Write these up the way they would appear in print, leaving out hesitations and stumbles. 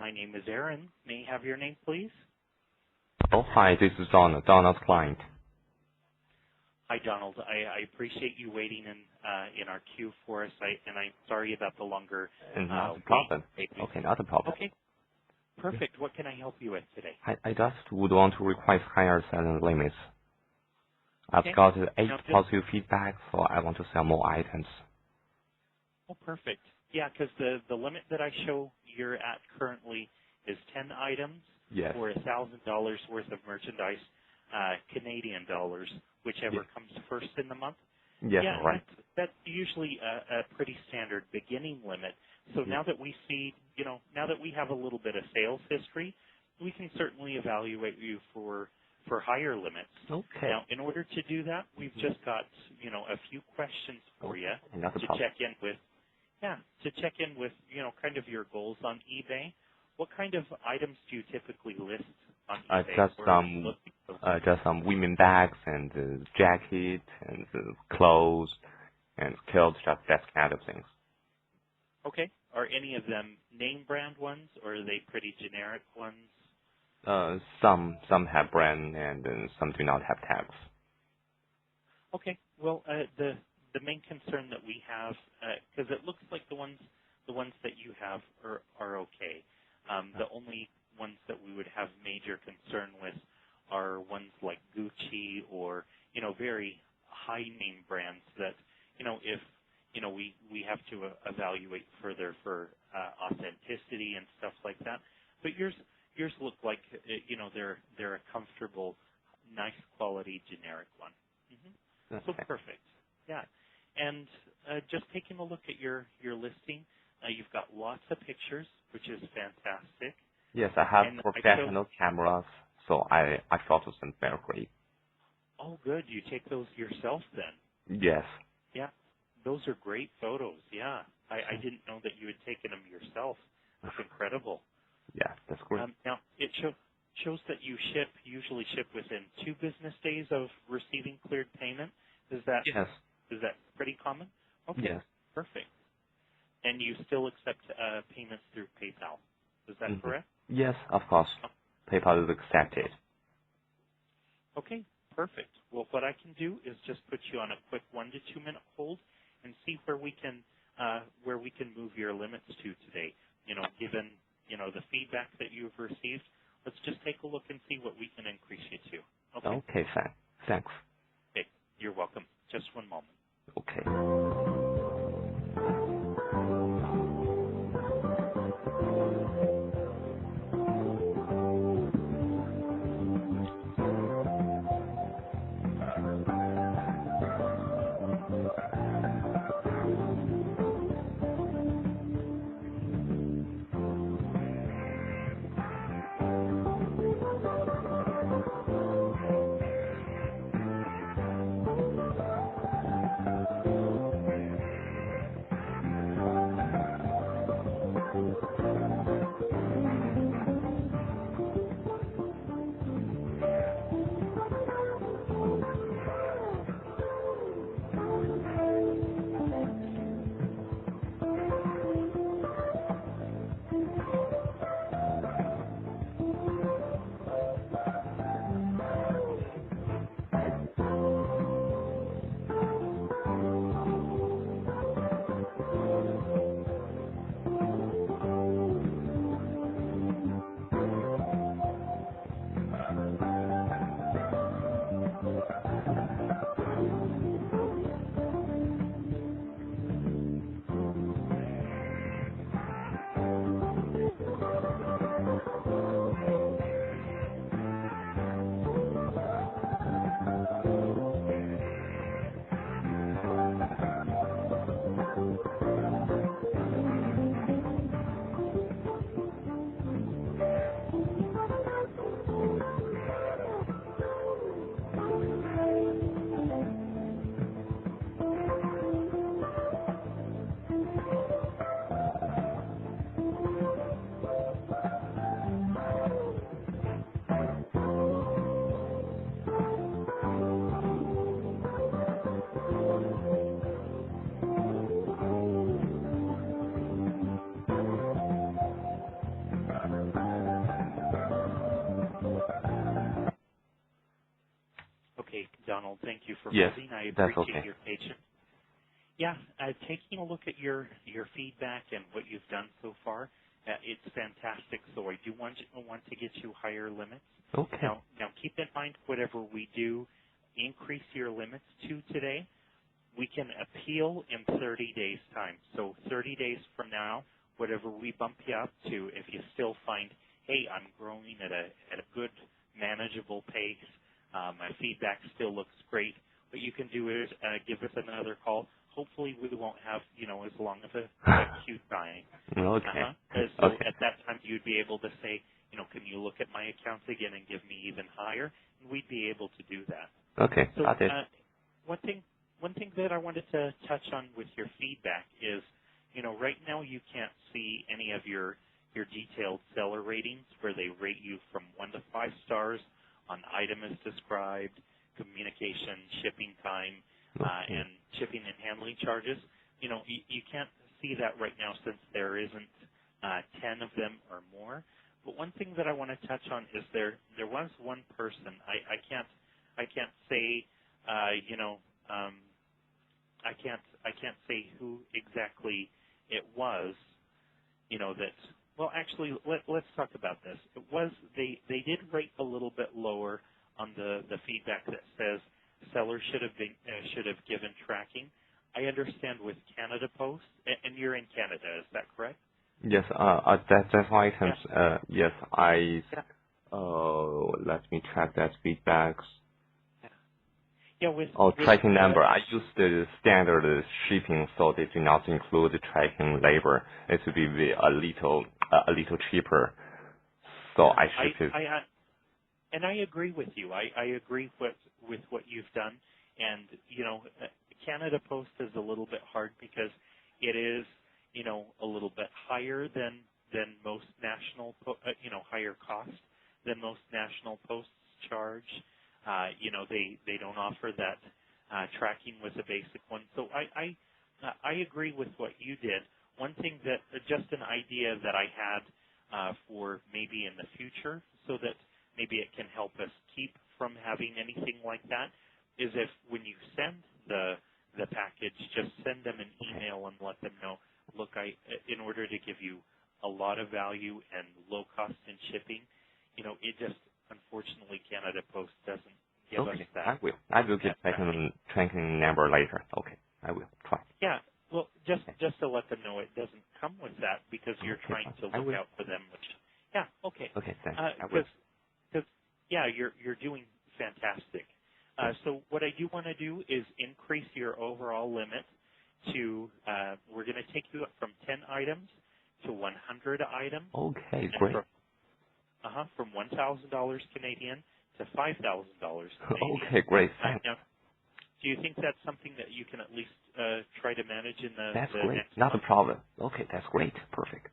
My name is Aaron. May I have your name, please? Oh, hi, this is Donald's client. Hi, Donald. I appreciate you waiting in our queue for us. I'm sorry about the longer Not a problem. wait. Okay, not a problem. Okay, perfect. What can I help you with today? I just would want to request higher selling limits. I've Okay. got 8 Now, positive feedback, so I want to sell more items. oh, perfect. Yeah, because the limit that I show you're at currently is 10 items Yes. for $1,000 worth of merchandise, Canadian dollars, whichever Yes. comes first in the month. Yes, Yeah, all right. that's usually a pretty standard beginning limit. So Yes. now that we see, now that we have a little bit of sales history, we can certainly evaluate you for higher limits. Okay. Now, in order to do that, we've just got, a few questions for you Not a to problem. check in with. Yeah, to check in with, kind of your goals on eBay. What kind of items do you typically list on eBay? Just Where are you looking for? just some women bags and jacket and clothes and clothes, just that kind of things. Okay. Are any of them name brand ones, or are they pretty generic ones? Some have brand and some do not have tags. Okay. Well, the main concern that we have, because it looks like the ones that you have are okay. The only ones that we would have major concern with are ones like Gucci or very high name brands that if we have to evaluate further for authenticity and stuff like that. But yours look like they're a comfortable, nice quality generic one. So Okay. perfect. Yeah. And just taking a look at your listing, you've got lots of pictures, which is fantastic. Yes, I have And professional cameras, so I photos them very great. oh, good. You take those yourself then? Yes. Yeah. Those are great photos. Yeah. I didn't know that you had taken them yourself. That's incredible. Yeah, that's great. Now, it shows that you usually ship within 2 business days of receiving cleared payment. Is that Yes. pretty common? Okay, Yes. perfect. And you still accept payments through PayPal. Is that correct? Yes, of course. Oh, PayPal is accepted. okay, perfect. Well, what I can do is just put you on a quick 1 to 2 minute hold and see where we can move your limits to today. Given the feedback that you've received, let's just take a look and see what we can increase you to. Okay. Okay, fine. Thanks. Okay. You're welcome. Just one moment. Okay. Donald. Thank you for Yes, holding. I that's appreciate okay. your patience. Yeah, taking a look at your feedback and what you've done so far, it's fantastic. So I do want to get you higher limits. Okay. Now keep in mind, whatever we do increase your limits to today, we can appeal in 30 days' time. So 30 days from now, whatever we bump you up to, if you still find, hey, I'm growing at a good, manageable pace, my feedback still looks great, what you can do is give us another call. Hopefully we won't have, as long of a queue time. Okay. So Okay. at that time you'd be able to say, can you look at my accounts again and give me even higher? And we'd be able to do that. Okay. So Got it. one thing that I wanted to touch on with your feedback is, right now you can't see any of your detailed seller ratings where they rate you from 1 to 5 stars on item as described, communication, shipping time, Okay. and shipping and handling charges. You can't see that right now since there isn't 10 of them or more. But one thing that I want to touch on is there was one person. I can't say I can't say who exactly it was. That. Well, actually, let's talk about this. It was they did rate a little bit lower on the feedback that says sellers should have given tracking. I understand with Canada Post, and you're in Canada, is that correct? Yes. That's why items. Yeah. Yes. Yeah. Let me check that feedbacks. Yeah. With Tracking number. I use the standard shipping, so they do not include the tracking labor. It would be a little cheaper. So I ship it. And I agree with you. I agree with what you've done. And Canada Post is a little bit hard because it is a little bit higher than most national higher cost than most national posts charge. They don't offer that tracking with a basic one. So I agree with what you did. One thing that just an idea that I had for maybe in the future, so that maybe it can help us keep from having anything like that, is if when you send the package, just send them an email and let them know, look, in order to give you a lot of value and low cost in shipping, it just unfortunately Canada Post doesn't give us that. I will get tracking number later. Okay. I will try. Yeah. Well, just to let them know it doesn't come with that because you're trying to look out for them. Which, yeah. Okay. Okay. Thanks. I will. Because yeah, you're doing fantastic. So what I do want to do is increase your overall limit to, we're going to take you up from 10 items to 100 items. Okay, great. From $1,000 Canadian to $5,000 Canadian. Okay, great. Thanks. Now, do you think that's something that you can at least try to manage in the That's the great. next Not month? a problem. Okay, that's great. Perfect.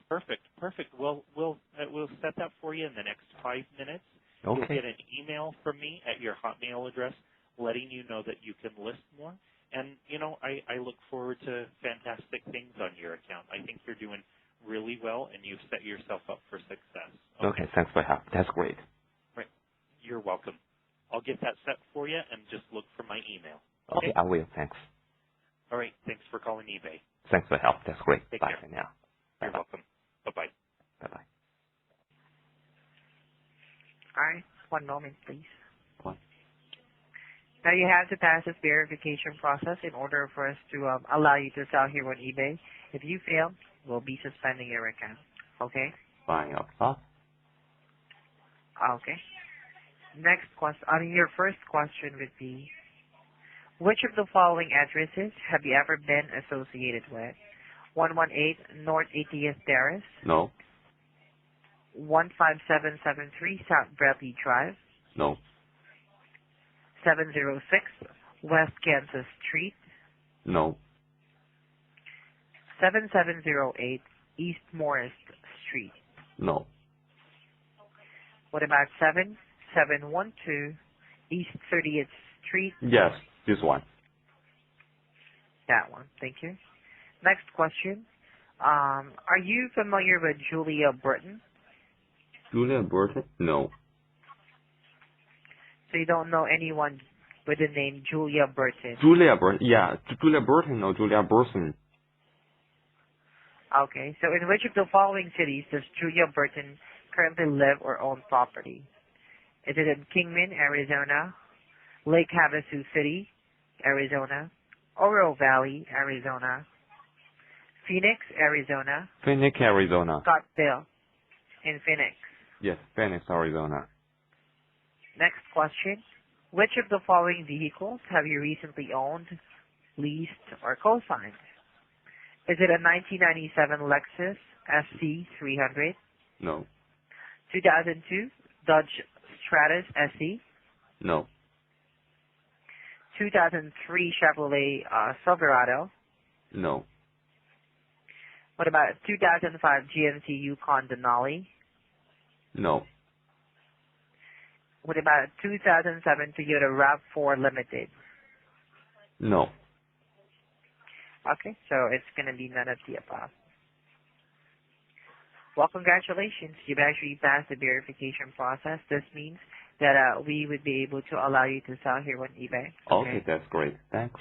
Perfect. Well, we'll set that for you in the next 5 minutes. Okay. You'll get an email from me at your Hotmail address letting you know that you can list more. And, I look forward to fantastic things on your account. I think you're doing really well, and you've set yourself up for success. Okay, thanks for help. That's great. Right. You're welcome. I'll get that set for you, and just look for my email. Okay, I will. Thanks. All right. Thanks for calling eBay. Thanks for help. That's great. Take Bye care. for now. You're welcome. Bye-bye. Bye-bye. All right. One moment, please. What? Now you have to pass this verification process in order for us to allow you to sell here on eBay. If you fail, we'll be suspending your account. Okay? Fine. Oh. Okay. Next question. Your first question would be, which of the following addresses have you ever been associated with? 118 North 80th Terrace. No. 15773 South Bradley Drive. No. 706 West Kansas Street. No. 7708 East Morris Street. No. What about 7712 East 30th Street? Yes, this one. That one. Thank you. Next question. Are you familiar with Julia Burton? Julia Burton? No. So you don't know anyone with the name Julia Burton? Julia Burton. Yeah, Julia Burton or Julia Burton. Okay, so in which of the following cities does Julia Burton currently live or own property? Is it in Kingman, Arizona, Lake Havasu City, Arizona, Oro Valley, Arizona, Phoenix, Arizona, Phoenix, Arizona. Scottsdale, in Phoenix? Yes, Phoenix, Arizona. Next question. Which of the following vehicles have you recently owned, leased, or co-signed? Is it a 1997 Lexus SC300, No. 2002 Dodge Stratus SE, No. 2003 Chevrolet Silverado? No. What about 2005 GMC Yukon Denali? No. What about 2007 Toyota RAV4 Limited? No. Okay, so it's going to be none of the above. Well, congratulations. You've actually passed the verification process. This means that we would be able to allow you to sell here on eBay. Okay, that's great. Thanks.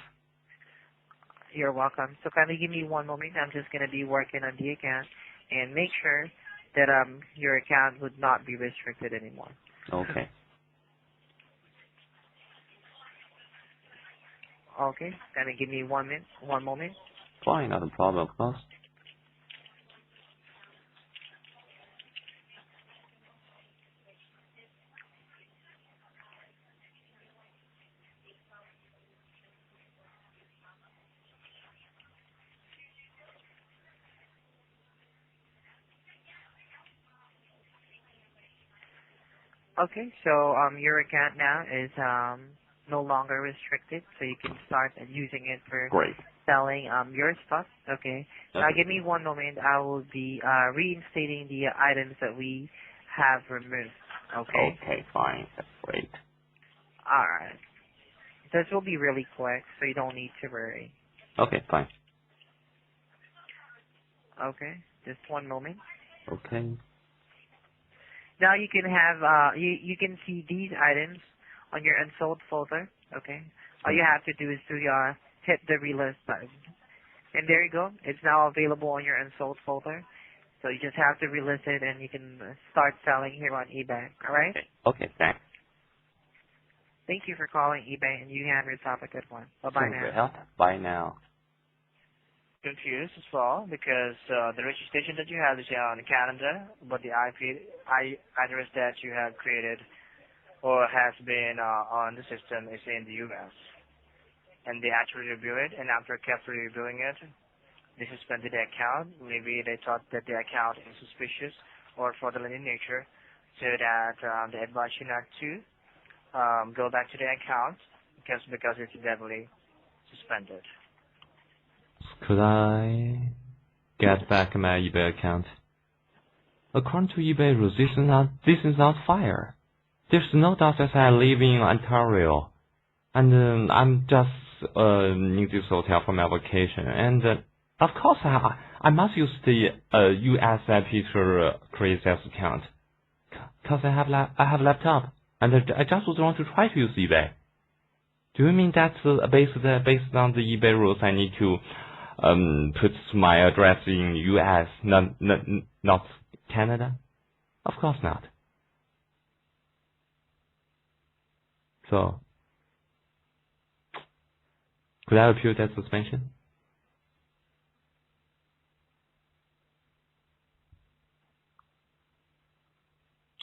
You're welcome. So kindly give me one moment. I'm just going to be working on the account and make sure that your account would not be restricted anymore. Okay. Okay, kindly give me one moment. Fine, not a problem, of course. Okay, so your account now is no longer restricted, so you can start using it for Great. selling your stuff. Okay. Now Okay. give me one moment. I will be reinstating the items that we have removed. Okay. Okay, fine. That's great. All right. This will be really quick, so you don't need to worry. Okay, fine. Okay. Just one moment. Okay. Now you can have you can see these items on your unsold folder. Okay. All you have to do is to hit the relist button, and there you go. It's now available on your unsold folder. So you just have to relist it, and you can start selling here on eBay. All right. Okay, thanks. Thank you for calling eBay, and you have yourself a good one. Bye bye Thanks for your now. help. Bye now. Confused as well because the registration that you have is on Canada, but the IP address that you have created or has been on the system is in the U.S. And they actually review it, and after carefully reviewing it, they suspended the account. Maybe they thought that the account is suspicious or fraudulent in nature, so that they advise you not to go back to the account because it's definitely suspended. Could I get back my eBay account? According to eBay rules, this is not fair. There's no doubt that I live in Ontario, and I'm just in this hotel for my vacation. And of course, I must use the US IP to create this account, cause I have laptop, and I just want to try to use eBay. Do you mean that's based on the eBay rules? I need to put my address in US, not Canada? Of course not. So, could I appeal that suspension?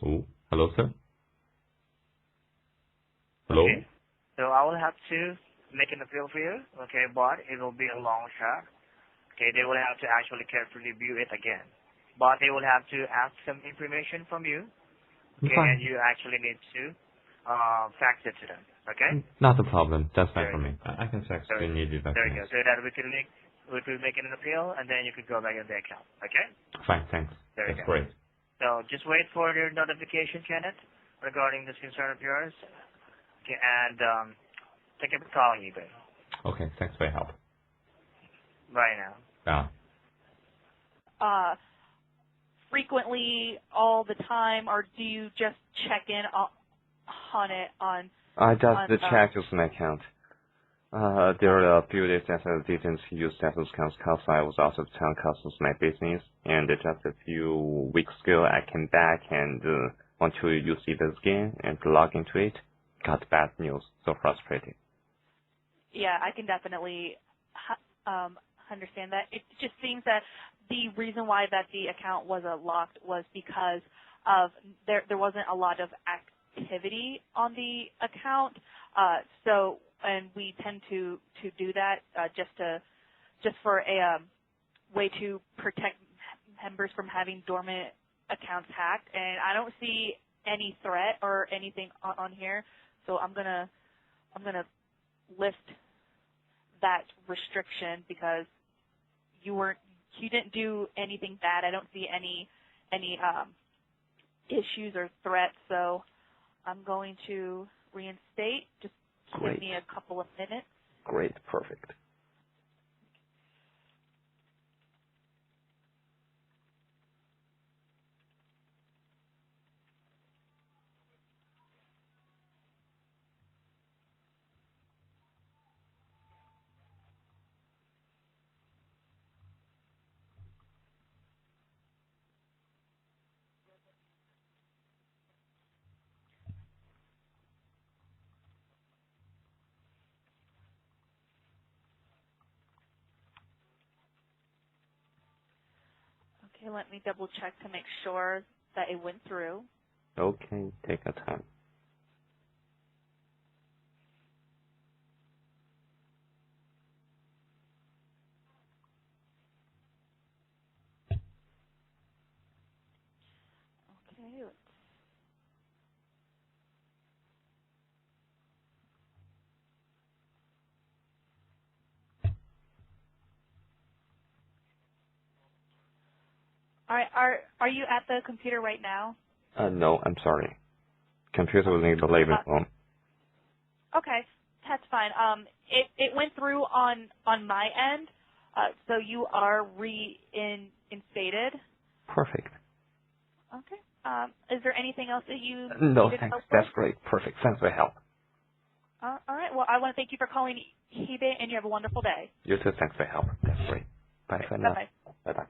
Oh, hello, sir. Hello. Okay. So I will have to make an appeal for you, okay, but it will be a long shot. Okay, they will have to actually carefully view it again. But they will have to ask some information from you, okay, and you actually need to fax it to them, okay? Not a problem. That's fine There for you me. I can fax There the needed There you go. documents. So that we can make an appeal, and then you could go back in the account, okay? Fine, thanks. There you That's go. great. So just wait for your notification, Kenneth, regarding this concern of yours, okay, and thank you for calling eBay. Okay, thanks for your help. Bye now. Yeah. Frequently, all the time, or do you just check in on it on I just checked my account. There are a few days that I didn't use that account because I was out of town because of my business, and just a few weeks ago I came back and want to use it again and log into it. Got bad news, so frustrated. Yeah, I can definitely understand that. It just seems that the reason why that the account was locked was because of there wasn't a lot of activity on the account. And we tend to do that just for a way to protect members from having dormant accounts hacked. And I don't see any threat or anything on here, so I'm gonna lift that restriction because you didn't do anything bad. I don't see any issues or threats, so I'm going to reinstate. Just Great. give me a couple of minutes. Great, perfect. Okay, let me double check to make sure that it went through. Okay, take your time. Okay. All right. Are you at the computer right now? No, I'm sorry. Computer will need to leave it home. Okay, that's fine. It went through on my end, so you are reinstated. Perfect. Okay. Is there anything else that you No, needed thanks. help with? That's great. Perfect. Thanks for your help. All right. Well, I want to thank you for calling eBay, and you have a wonderful day. You too. Thanks for your help. That's great. Bye for now. Bye-bye. Bye-bye.